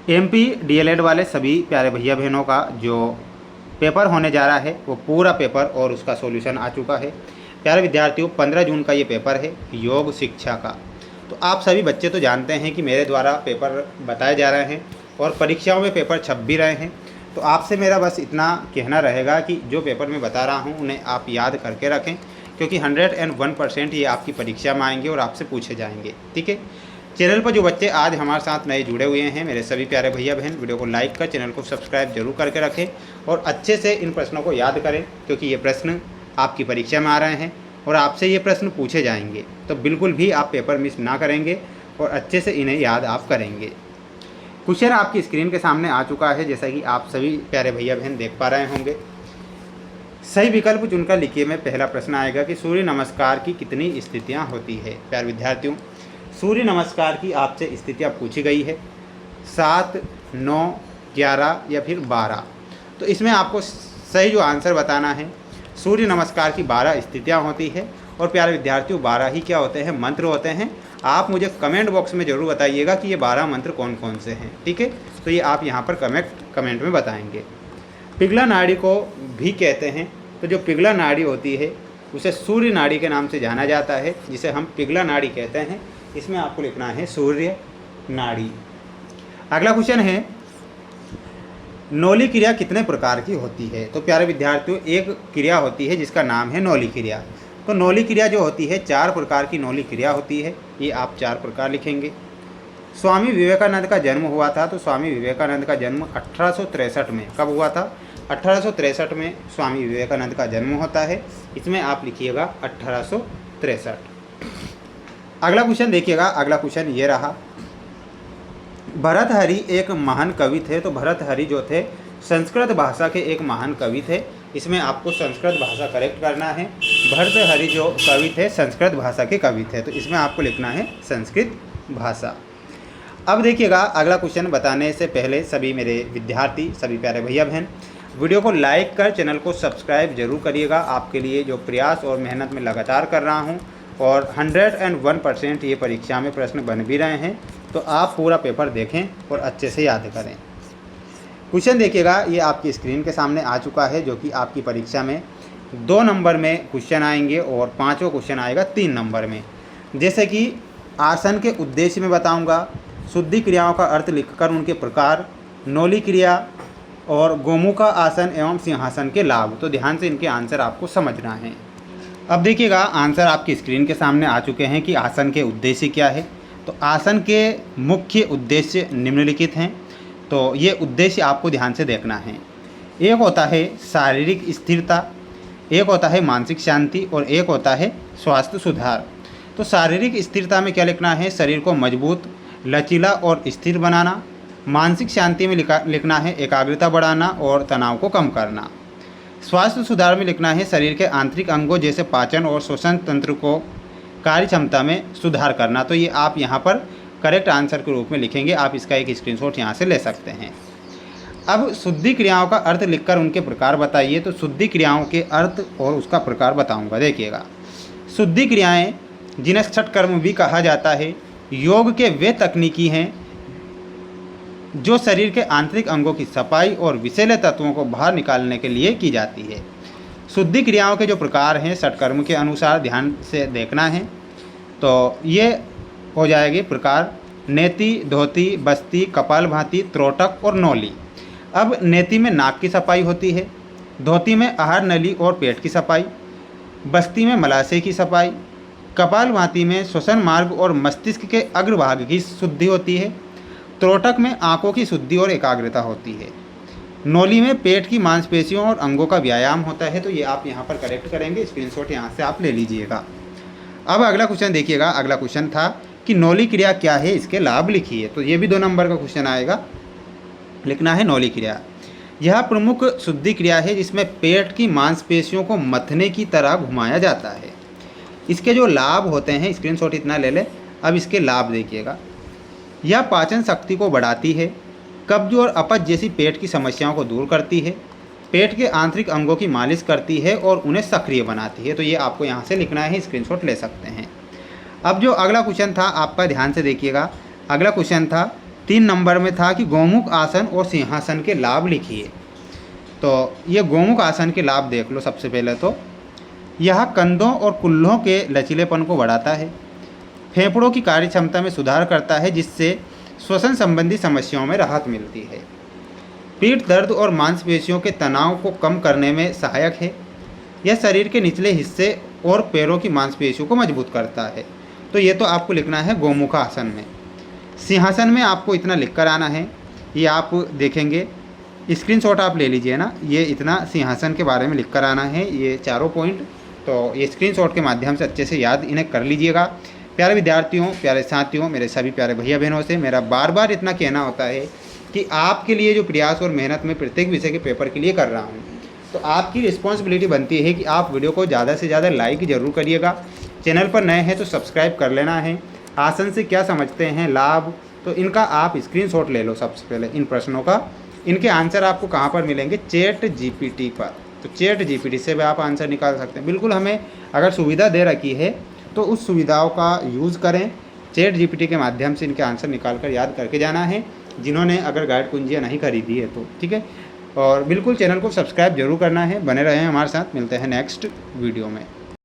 MP DElEd वाले सभी प्यारे भैया बहनों का जो पेपर होने जा रहा है वो पूरा पेपर और उसका सॉल्यूशन आ चुका है। प्यारे विद्यार्थियों, 15 जून का ये पेपर है योग शिक्षा का। तो आप सभी बच्चे तो जानते हैं कि मेरे द्वारा पेपर बताए जा रहे हैं और परीक्षाओं में पेपर छप भी रहे हैं। तो आपसे मेरा बस इतना कहना रहेगा कि जो पेपर मैं बता रहा हूँ उन्हें आप याद करके रखें, क्योंकि 101% ये आपकी परीक्षा में आएंगे और आपसे पूछे जाएंगे। ठीक है। चैनल पर जो बच्चे आज हमारे साथ नए जुड़े हुए हैं, मेरे सभी प्यारे भैया बहन, वीडियो को लाइक कर चैनल को सब्सक्राइब जरूर करके रखें और अच्छे से इन प्रश्नों को याद करें, क्योंकि ये प्रश्न आपकी परीक्षा में आ रहे हैं और आपसे ये प्रश्न पूछे जाएंगे। तो बिल्कुल भी आप पेपर मिस ना करेंगे और अच्छे से इन्हें याद आप करेंगे। क्वेश्चन आपकी स्क्रीन के सामने आ चुका है, जैसा कि आप सभी प्यारे भैया बहन देख पा रहे होंगे। सही विकल्प चुनकर लिखिए में पहला प्रश्न आएगा कि सूर्य नमस्कार की कितनी स्थितियाँ होती है। प्यारे विद्यार्थियों, सूर्य नमस्कार की आपसे स्थितियाँ पूछी गई है 7, 9, 11 या फिर 12। तो इसमें आपको सही जो आंसर बताना है, सूर्य नमस्कार की 12 स्थितियाँ होती है। और प्यारे विद्यार्थियों, 12 ही क्या होते हैं, मंत्र होते हैं। आप मुझे कमेंट बॉक्स में ज़रूर बताइएगा कि ये 12 मंत्र कौन कौन से हैं। ठीक है, तो ये आप यहाँ पर कमेंट में बताएंगे। पिघला नाड़ी को भी कहते हैं, तो जो पिघला नाड़ी होती है उसे सूर्य नाड़ी के नाम से जाना जाता है, जिसे हम पिघला नाड़ी कहते हैं। इसमें आपको लिखना है सूर्य नाड़ी। अगला क्वेश्चन है, नौली क्रिया कितने प्रकार की होती है। तो प्यारे विद्यार्थियों, एक क्रिया होती है जिसका नाम है नौली क्रिया। तो नौली क्रिया जो होती है, 4 प्रकार की नौली क्रिया होती है। ये आप 4 प्रकार लिखेंगे। स्वामी विवेकानंद का जन्म हुआ था, तो स्वामी विवेकानंद का जन्म 1863 में कब हुआ था? 1863 में स्वामी विवेकानंद का जन्म होता है। इसमें आप लिखिएगा 1863। अगला क्वेश्चन देखिएगा। अगला क्वेश्चन ये रहा, भर्तृहरि एक महान कवि थे। तो भर्तृहरि जो थे संस्कृत भाषा के एक महान कवि थे। इसमें आपको संस्कृत भाषा करेक्ट करना है। भर्तृहरि जो कवि थे संस्कृत भाषा के कवि थे, तो इसमें आपको लिखना है संस्कृत भाषा। अब देखिएगा, अगला क्वेश्चन बताने से पहले सभी मेरे विद्यार्थी, सभी प्यारे भैया बहन, वीडियो को लाइक कर चैनल को सब्सक्राइब जरूर करिएगा। आपके लिए जो प्रयास और मेहनत में लगातार कर रहा हूँ और 101% ये परीक्षा में प्रश्न बन भी रहे हैं, तो आप पूरा पेपर देखें और अच्छे से याद करें। क्वेश्चन देखिएगा, ये आपकी स्क्रीन के सामने आ चुका है, जो कि आपकी परीक्षा में 2 नंबर में क्वेश्चन आएंगे और 5वां क्वेश्चन आएगा 3 नंबर में। जैसे कि आसन के उद्देश्य में बताऊंगा, शुद्धि क्रियाओं का अर्थ लिखकर उनके प्रकार, नौली क्रिया और गोमुखा आसन एवं सिंहासन के लाभ। तो ध्यान से इनके आंसर आपको समझना है। अब देखिएगा, आंसर आपकी स्क्रीन के सामने आ चुके हैं कि आसन के उद्देश्य क्या है। तो आसन के मुख्य उद्देश्य निम्नलिखित हैं। तो ये उद्देश्य आपको ध्यान से देखना है। एक होता है शारीरिक स्थिरता, एक होता है मानसिक शांति और एक होता है स्वास्थ्य सुधार। तो शारीरिक स्थिरता में क्या लिखना है, शरीर को मजबूत, लचीला और स्थिर बनाना। मानसिक शांति में लिखना है एकाग्रता बढ़ाना और तनाव को कम करना। स्वास्थ्य सुधार में लिखना है शरीर के आंतरिक अंगों जैसे पाचन और श्वसन तंत्र को कार्य क्षमता में सुधार करना। तो ये आप यहाँ पर करेक्ट आंसर के रूप में लिखेंगे। आप इसका एक स्क्रीनशॉट यहाँ से ले सकते हैं। अब शुद्धि क्रियाओं का अर्थ लिखकर उनके प्रकार बताइए। तो शुद्धि क्रियाओं के अर्थ और उसका प्रकार बताऊँगा। देखिएगा, शुद्धि क्रियाएँ जिन्हें छठ कर्म भी कहा जाता है, योग के वे तकनीकी हैं जो शरीर के आंतरिक अंगों की सफाई और विषैले तत्वों को बाहर निकालने के लिए की जाती है। शुद्धि क्रियाओं के जो प्रकार हैं षटकर्म के अनुसार ध्यान से देखना है। तो ये हो जाएगी प्रकार, नेति, धोती, बस्ती, कपालभाति, त्रोटक और नौली। अब नेति में नाक की सफाई होती है, धोती में आहार नली और पेट की सफाई, बस्ती में मलाशय की सफाई, कपालभाति में श्वसन मार्ग और मस्तिष्क के अग्रभाग की शुद्धि होती है, त्रोटक में आंखों की शुद्धि और एकाग्रता होती है, नौली में पेट की मांसपेशियों और अंगों का व्यायाम होता है। तो ये आप यहाँ पर करेक्ट करेंगे। स्क्रीनशॉट यहाँ से आप ले लीजिएगा। अब अगला क्वेश्चन देखिएगा। अगला क्वेश्चन था कि नौली क्रिया क्या है, इसके लाभ लिखिए। तो ये भी 2 नंबर का क्वेश्चन आएगा। लिखना है नौली क्रिया, यह प्रमुख शुद्धि क्रिया है जिसमें पेट की मांसपेशियों को मथने की तरह घुमाया जाता है। इसके जो लाभ होते हैं, स्क्रीनशॉट इतना ले लें। अब इसके लाभ देखिएगा, यह पाचन शक्ति को बढ़ाती है, कब्ज और अपच जैसी पेट की समस्याओं को दूर करती है, पेट के आंतरिक अंगों की मालिश करती है और उन्हें सक्रिय बनाती है। तो ये आपको यहाँ से लिखना है, स्क्रीनशॉट ले सकते हैं। अब जो अगला क्वेश्चन था आपका ध्यान से देखिएगा। अगला क्वेश्चन था 3 नंबर में था कि गोमुख आसन और सिंहासन के लाभ लिखिए। तो ये गोमुख आसन के लाभ देख लो। सबसे पहले तो यह कंधों और कुल्हों के लचीलेपन को बढ़ाता है, फेफड़ों की कार्यक्षमता में सुधार करता है जिससे श्वसन संबंधी समस्याओं में राहत मिलती है, पीठ दर्द और मांसपेशियों के तनाव को कम करने में सहायक है, यह शरीर के निचले हिस्से और पैरों की मांसपेशियों को मजबूत करता है। तो ये तो आपको लिखना है गोमुख आसन में। सिंहासन में आपको इतना लिख कर आना है, ये आप देखेंगे, स्क्रीनशॉट आप ले लीजिए ना, ये इतना सिंहासन के बारे में लिख कर आना है, ये चारों पॉइंट। तो ये स्क्रीनशॉट के माध्यम से अच्छे से याद इन्हें कर लीजिएगा। प्यारे विद्यार्थियों, प्यारे साथियों, मेरे सभी प्यारे भैया बहनों से मेरा बार बार इतना कहना होता है कि आपके लिए जो प्रयास और मेहनत मैं प्रत्येक विषय के पेपर के लिए कर रहा हूँ, तो आपकी रिस्पॉन्सिबिलिटी बनती है कि आप वीडियो को ज़्यादा से ज़्यादा लाइक ज़रूर करिएगा। चैनल पर नए हैं तो सब्सक्राइब कर लेना है। आसन से क्या समझते हैं लाभ, तो इनका आप स्क्रीनशॉट ले लो। सबसे पहले इन प्रश्नों का, इनके आंसर आपको कहाँ पर मिलेंगे? चैट जीपीटी पर। तो चैट जीपीटी से भी आप आंसर निकाल सकते हैं। बिल्कुल, हमें अगर सुविधा दे रखी है तो उस सुविधाओं का यूज़ करें। चैट जीपीटी के माध्यम से इनके आंसर निकाल कर याद करके जाना है, जिन्होंने अगर गाइड कुंजियाँ नहीं खरीदी है तो, ठीक है। और बिल्कुल चैनल को सब्सक्राइब जरूर करना है। बने रहें हमारे साथ, मिलते हैं नेक्स्ट वीडियो में।